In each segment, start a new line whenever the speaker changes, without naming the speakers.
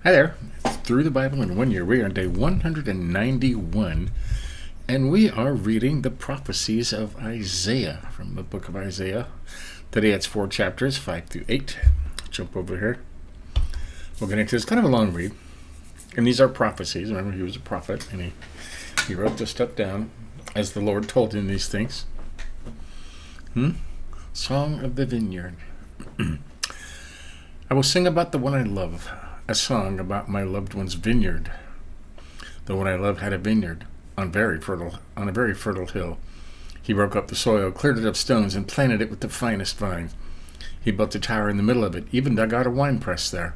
Hi there. It's Through the Bible in 1 Year. We are on day 191, and we are reading the prophecies of Isaiah from the book of Isaiah. Today it's 4 chapters, 5 through 8. Jump over here. We'll get into this. Kind of a long read, and these are prophecies. Remember, he was a prophet, and he wrote this stuff down as the Lord told him these things. Song of the Vineyard. I will sing about the one I love, a song about my loved one's vineyard. The one I love had a vineyard on a very fertile hill. He broke up the soil, cleared it of stones, and planted it with the finest vines. He built a tower in the middle of it, even dug out a wine press there.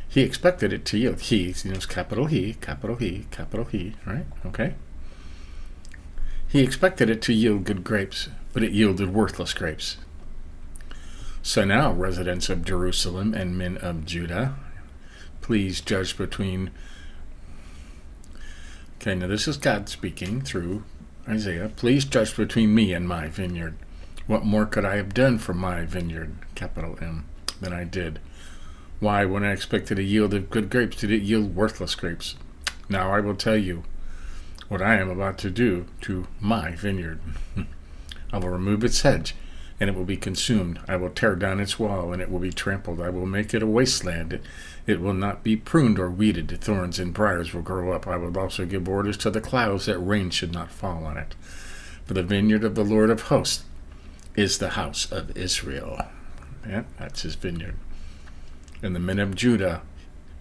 He expected it to yield. He, capital He, right? Okay. He expected it to yield good grapes, but it yielded worthless grapes. So now, residents of Jerusalem and men of Judah, please judge between... Okay, now this is God speaking through Isaiah. Please judge between me and my vineyard. What more could I have done for my vineyard, capital M, than I did? Why, when I expected a yield of good grapes, did it yield worthless grapes? Now I will tell you what I am about to do to my vineyard. I will remove its hedge, and it will be consumed. I will tear down its wall, and it will be trampled. I will make it a wasteland. It will not be pruned or weeded. Thorns and briars will grow up. I will also give orders to the clouds that rain should not fall on it. For the vineyard of the Lord of hosts is the house of Israel. Yeah, that's his vineyard. And the men of Judah,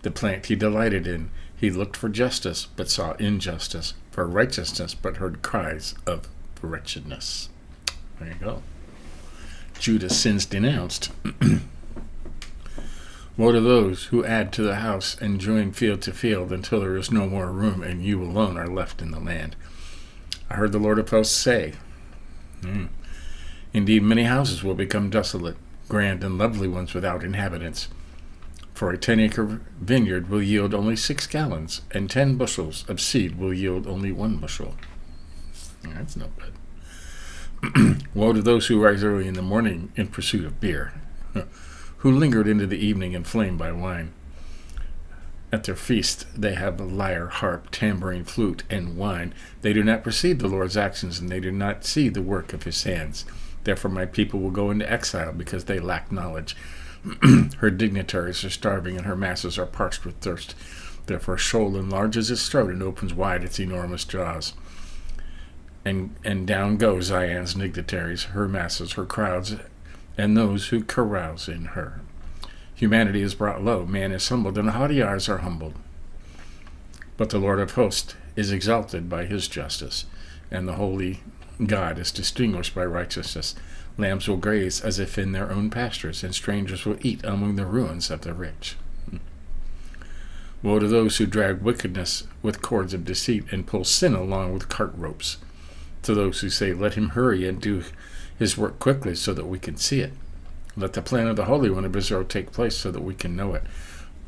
the plant he delighted in. He looked for justice, but saw injustice, for righteousness, but heard cries of wretchedness. There you go. Judah's sins denounced. Woe to those who add to the house and join field to field until there is no more room and you alone are left in the land. I heard the Lord of hosts say, Indeed, many houses will become desolate, grand and lovely ones without inhabitants. For a 10-acre vineyard will yield only 6 gallons, and 10 bushels of seed will yield only 1 bushel. That's no good. Woe to those who rise early in the morning in pursuit of beer, who lingered into the evening inflamed by wine. At their feast they have lyre, harp, tambourine, flute, and wine. They do not perceive the Lord's actions, and they do not see the work of his hands. Therefore my people will go into exile, because they lack knowledge. Her dignitaries are starving, and her masses are parched with thirst. Therefore Sheol enlarges its throat and opens wide its enormous jaws. And down go Zion's dignitaries, her masses, her crowds, and those who carouse in her. Humanity is brought low, man is humbled, and the haughty eyes are humbled. But the Lord of hosts is exalted by his justice, and the holy God is distinguished by righteousness. Lambs will graze as if in their own pastures, and strangers will eat among the ruins of the rich. Woe to those who drag wickedness with cords of deceit, and pull sin along with cart ropes. To those who say, let him hurry and do his work quickly so that we can see it. Let the plan of the Holy One of Israel take place so that we can know it.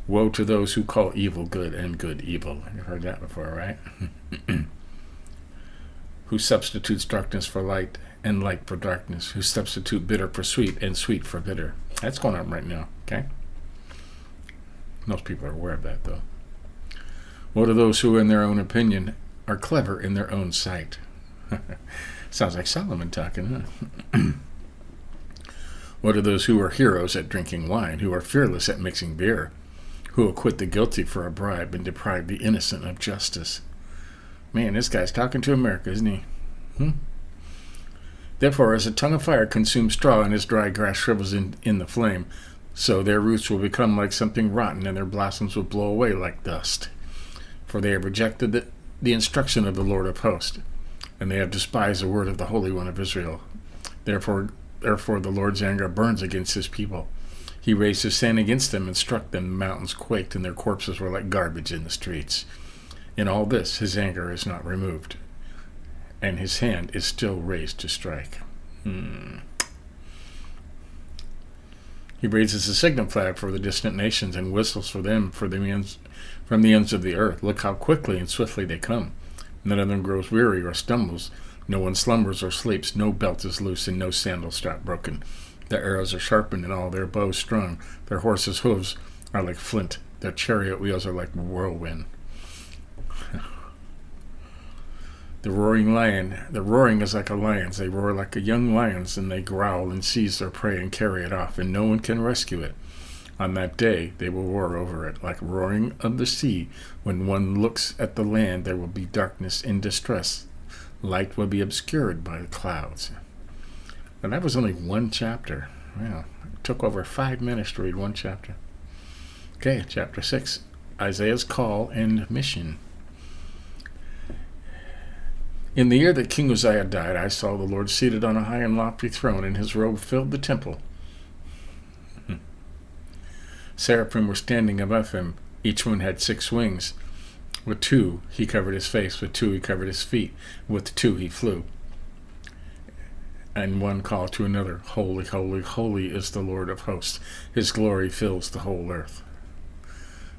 Woe to those who call evil good and good evil. You've heard that before, right? Who substitutes darkness for light and light for darkness. Who substitute bitter for sweet and sweet for bitter. That's going on right now, okay? Most people are aware of that, though. Woe to those who, in their own opinion, are clever in their own sight. Sounds like Solomon talking, huh? What are those who are heroes at drinking wine, who are fearless at mixing beer, who acquit the guilty for a bribe and deprive the innocent of justice? Man, this guy's talking to America, isn't he? Therefore, as a tongue of fire consumes straw and as dry grass shrivels in the flame, so their roots will become like something rotten, and their blossoms will blow away like dust. For they have rejected the instruction of the Lord of hosts, and they have despised the word of the Holy One of Israel. Therefore the Lord's anger burns against his people. He raised his hand against them and struck them. The mountains quaked, and their corpses were like garbage in the streets. In all this, his anger is not removed, and his hand is still raised to strike. He raises a signal flag for the distant nations and whistles for them from the ends of the earth. Look how quickly and swiftly they come. None of them grows weary or stumbles. No one slumbers or sleeps. No belt is loose and no sandal strap broken. Their arrows are sharpened and all their bows strung. Their horses' hooves are like flint Their chariot wheels are like whirlwind. The roaring is like a lion's. They roar like a young lion's, and they growl and seize their prey and carry it off, and no one can rescue it. On that day they will roar over it, like roaring of the sea. When one looks at the land, there will be darkness and distress. Light will be obscured by the clouds. And that was only one chapter. Wow, it took over 5 minutes to read one chapter. Okay, chapter 6, Isaiah's call and mission. In the year that King Uzziah died, I saw the Lord seated on a high and lofty throne, and his robe filled the temple. Seraphim were standing above him. Each one had 6 wings. With 2 he covered his face, with 2 he covered his feet, with 2 he flew. And one called to another, Holy, holy, holy is the Lord of hosts. His glory fills the whole earth.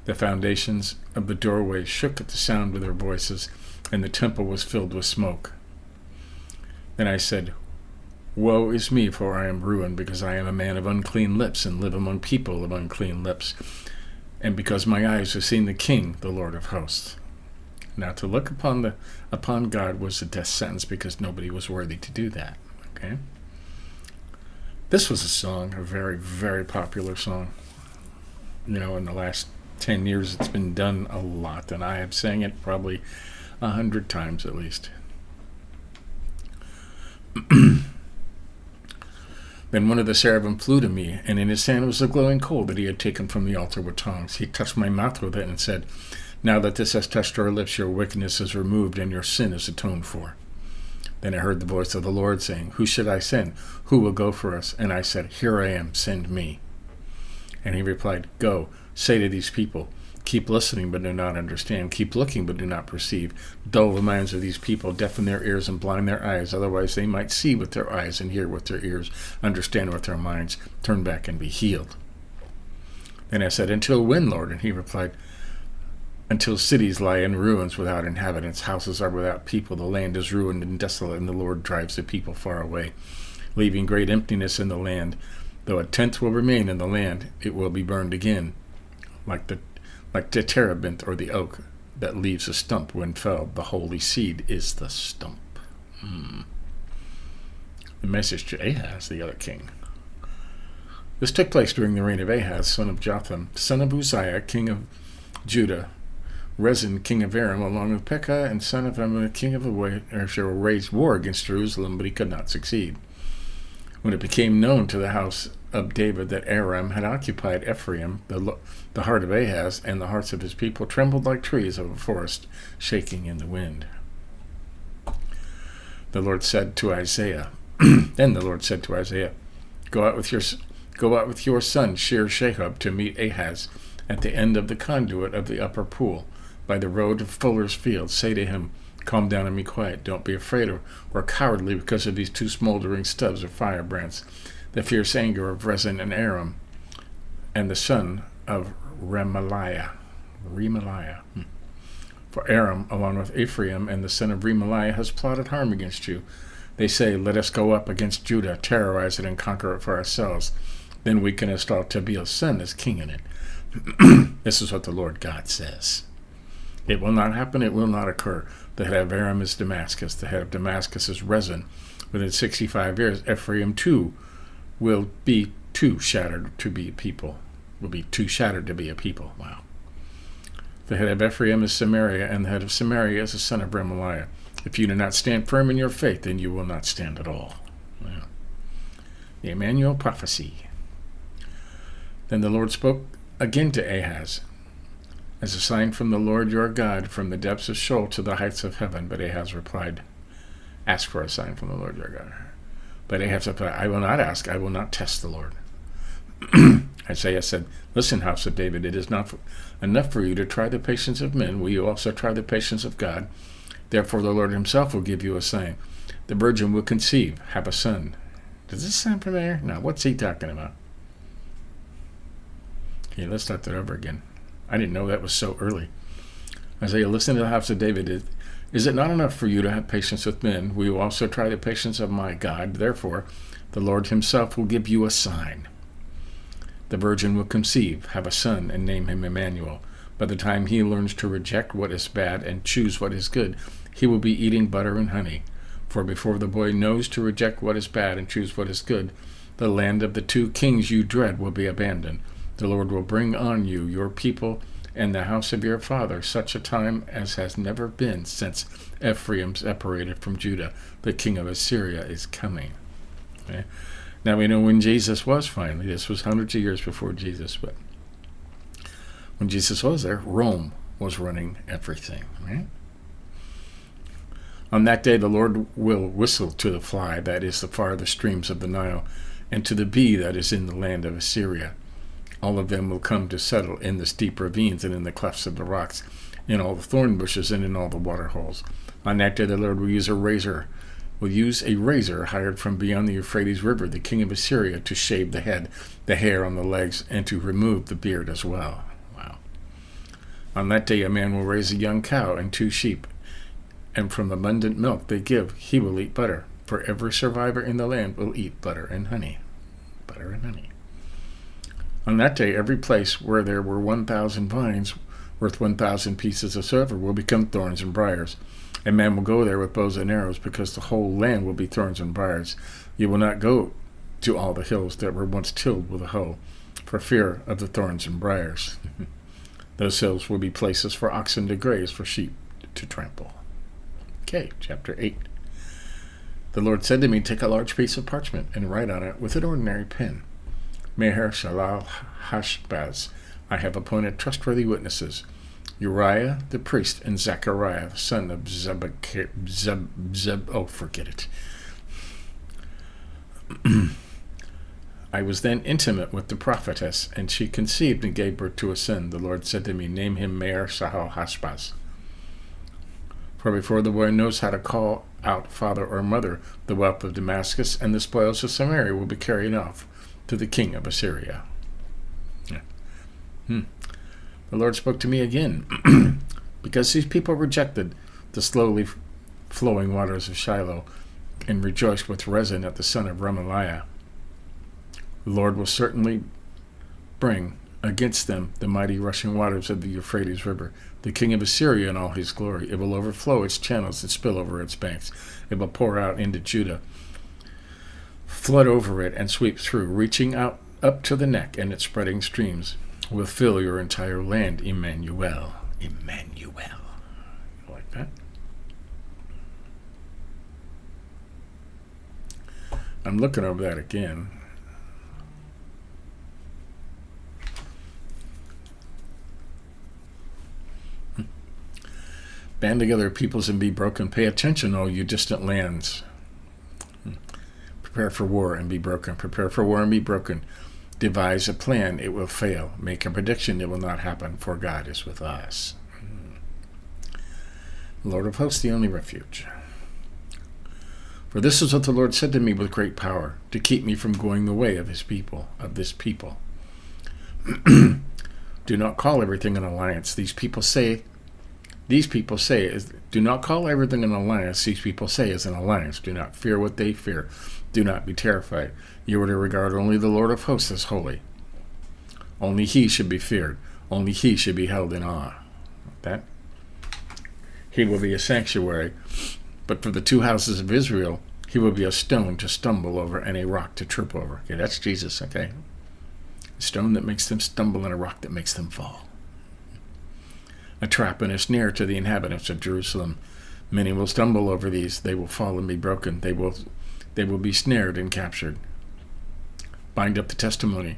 The foundations of the doorway shook at the sound of their voices, and the temple was filled with smoke. Then I said, Woe is me, for I am ruined, because I am a man of unclean lips, and live among people of unclean lips, and because my eyes have seen the King, the Lord of hosts. Now to look upon God was a death sentence, because nobody was worthy to do that. Okay? This was a song, a very, very popular song. In the last 10 years it's been done a lot, and I have sang it probably 100 times at least. Then one of the seraphim flew to me, and in his hand was a glowing coal that he had taken from the altar with tongs. He touched my mouth with it and said, Now that this has touched your lips, your wickedness is removed and your sin is atoned for. Then I heard the voice of the Lord saying, Who should I send? Who will go for us? And I said, Here I am, send me. And he replied, Go, say to these people, Keep listening, but do not understand. Keep looking, but do not perceive. Dull the minds of these people, deafen their ears and blind their eyes. Otherwise they might see with their eyes and hear with their ears, understand with their minds, turn back and be healed. Then I said, Until when, Lord? And he replied, Until cities lie in ruins without inhabitants, houses are without people, the land is ruined and desolate, and the Lord drives the people far away, leaving great emptiness in the land. Though a tenth will remain in the land, it will be burned again, like the terebinth or the oak that leaves a stump when felled. The holy seed is the stump. The message to Ahaz, the other king. This took place during the reign of Ahaz, son of Jotham, son of Uzziah, king of Judah. Rezin, king of Aram, along with Pekah and son of Ammon, king of Asher, waged war against Jerusalem, but he could not succeed. When it became known to the house of David that Aram had occupied Ephraim, the heart of Ahaz and the hearts of his people trembled like trees of a forest shaking in the wind. The Lord said to Isaiah, Then the Lord said to Isaiah, Go out with your son Shir-Shahab to meet Ahaz at the end of the conduit of the upper pool, by the road to Fuller's field. Say to him, Calm down and be quiet. Don't be afraid or cowardly because of these 2 smoldering stubs of firebrands, the fierce anger of Rezin and Aram, and the son of Remaliah. For Aram, along with Ephraim and the son of Remaliah, has plotted harm against you. They say, Let us go up against Judah, terrorize it, and conquer it for ourselves. Then we can install Tabaal's son as king in it. This is what the Lord God says. It will not happen, it will not occur. The head of Aram is Damascus, the head of Damascus is Rezin. Within 65 years, Ephraim too will be too shattered to be a people. Wow. The head of Ephraim is Samaria, and the head of Samaria is the son of Remaliah. If you do not stand firm in your faith, then you will not stand at all. Wow. The Emmanuel prophecy. Then the Lord spoke again to Ahaz, As a sign from the Lord your God, from the depths of Sheol to the heights of heaven. But Ahaz replied, Ask for a sign from the Lord your God. But Ahaz replied, I will not ask, I will not test the Lord. Isaiah said, Listen, house of David, it is not enough for you to try the patience of men. Will you also try the patience of God? Therefore the Lord himself will give you a sign. The virgin will conceive, have a son. Does this sound familiar? Now, what's he talking about? Okay, let's start that over again. I didn't know that was so early. Isaiah, listen to the house of David. Is it not enough for you to have patience with men? We will also try the patience of my God. Therefore, the Lord himself will give you a sign. The virgin will conceive, have a son, and name him Emmanuel. By the time he learns to reject what is bad and choose what is good, he will be eating butter and honey. For before the boy knows to reject what is bad and choose what is good, the land of the two kings you dread will be abandoned. The Lord will bring on you, your people, and the house of your father, such a time as has never been since Ephraim separated from Judah. The king of Assyria is coming. Okay? Now we know when Jesus was finally. This was hundreds of years before Jesus, but when Jesus was there, Rome was running everything. Right? On that day the Lord will whistle to the fly that is the farthest streams of the Nile, and to the bee that is in the land of Assyria. All of them will come to settle in the steep ravines and in the clefts of the rocks, in all the thorn bushes and in all the water holes. On that day the Lord will use a razor hired from beyond the Euphrates River, the king of Assyria, to shave the head, the hair on the legs, and to remove the beard as well. Wow. On that day a man will raise a young cow and 2 sheep, and from the abundant milk they give, he will eat butter. For every survivor in the land will eat butter and honey. Butter and honey. On that day, every place where there were 1,000 vines worth 1,000 pieces of silver will become thorns and briars. A man will go there with bows and arrows, because the whole land will be thorns and briars. You will not go to all the hills that were once tilled with a hoe, for fear of the thorns and briars. Those hills will be places for oxen to graze, for sheep to trample. Okay, chapter 8. The Lord said to me, take a large piece of parchment and write on it with an ordinary pen, Meher Shalal Hashbaz. I have appointed trustworthy witnesses, Uriah the priest and Zechariah, son of forget it. I was then intimate with the prophetess, and she conceived and gave birth to a son. The Lord said to me, name him Meher Shalal Hashbaz. For before the boy knows how to call out father or mother, the wealth of Damascus and the spoils of Samaria will be carried off to the king of Assyria. Yeah. The Lord spoke to me again. Because these people rejected the slowly flowing waters of Shiloh and rejoiced with Rezin at the son of Remaliah, the Lord will certainly bring against them the mighty rushing waters of the Euphrates River, the king of Assyria in all his glory. It will overflow its channels and spill over its banks. It will pour out into Judah, flood over it, and sweep through, reaching out up to the neck, and its spreading streams will fill your entire land. Emmanuel. Emmanuel. You like that? I'm looking over that again. Band together, peoples, and be broken. Pay attention, all you distant lands. Prepare for war and be broken. Prepare for war and be broken. Devise a plan, it will fail. Make a prediction, it will not happen, for God is with us. Lord of hosts, the only refuge. For this is what the Lord said to me with great power, to keep me from going the way of his people, of this people. Do not call everything an alliance. These people say, do not call everything an alliance. These people say is an alliance. Do not fear what they fear. Do not be terrified. You are to regard only the Lord of hosts as holy. Only he should be feared. Only he should be held in awe. That he will be a sanctuary, but for the 2 houses of Israel, he will be a stone to stumble over and a rock to trip over. Okay, that's Jesus, okay? A stone that makes them stumble and a rock that makes them fall. A trap and a snare to the inhabitants of Jerusalem. Many will stumble over these. They will fall and be broken. They will be snared and captured. Bind up the testimony.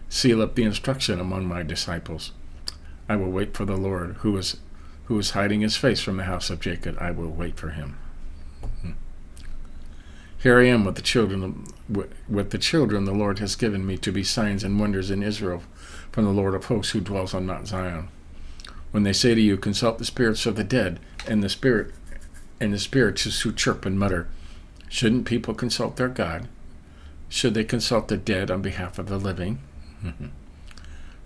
Seal up the instruction among my disciples. I will wait for the Lord, who is hiding his face from the house of Jacob. I will wait for him. Here I am with the children the Lord has given me to be signs and wonders in Israel from the Lord of hosts, who dwells on Mount Zion. When they say to you, consult the spirits of the dead and the spirits who chirp and mutter, shouldn't people consult their God? Should they consult the dead on behalf of the living?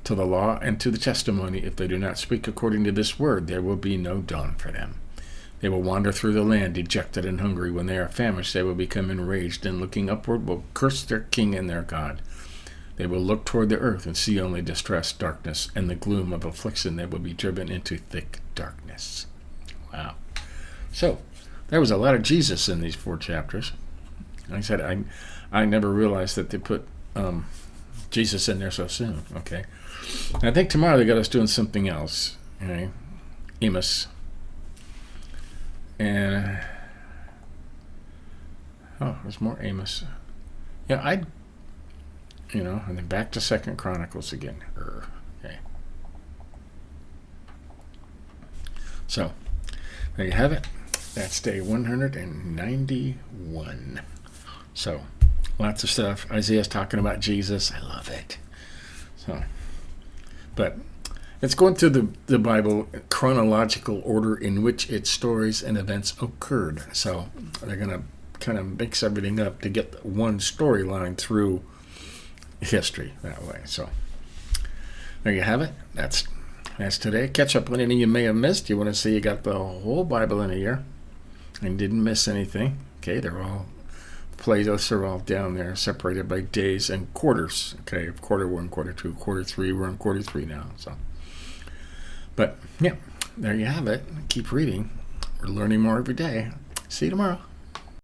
To the law and to the testimony, if they do not speak according to this word, there will be no dawn for them. They will wander through the land, dejected and hungry. When they are famished, they will become enraged, and looking upward will curse their king and their God. They will look toward the earth and see only distress, darkness, and the gloom of affliction. They will be driven into thick darkness. Wow. So, there was a lot of Jesus in these 4 chapters. Like I said, I never realized that they put Jesus in there so soon. Okay. I think tomorrow they got us doing something else. Okay. Amos. And there's more Amos. Yeah, and then back to 2 Chronicles again. Okay. So, there you have it. That's day 191. So, lots of stuff. Isaiah's talking about Jesus. I love it. So, but it's going through the Bible chronological order in which its stories and events occurred. So, they're going to kind of mix everything up to get one storyline through history that way. So, there you have it. That's today. Catch up on anything you may have missed. You want to see you got the whole Bible in a year and didn't miss anything. Okay, they're all playlists are all down there, separated by days and quarters. Okay, quarter 1, quarter 2, quarter 3. We're on quarter 3 now. So, but yeah, there you have it. Keep reading. We're learning more every day. See you tomorrow.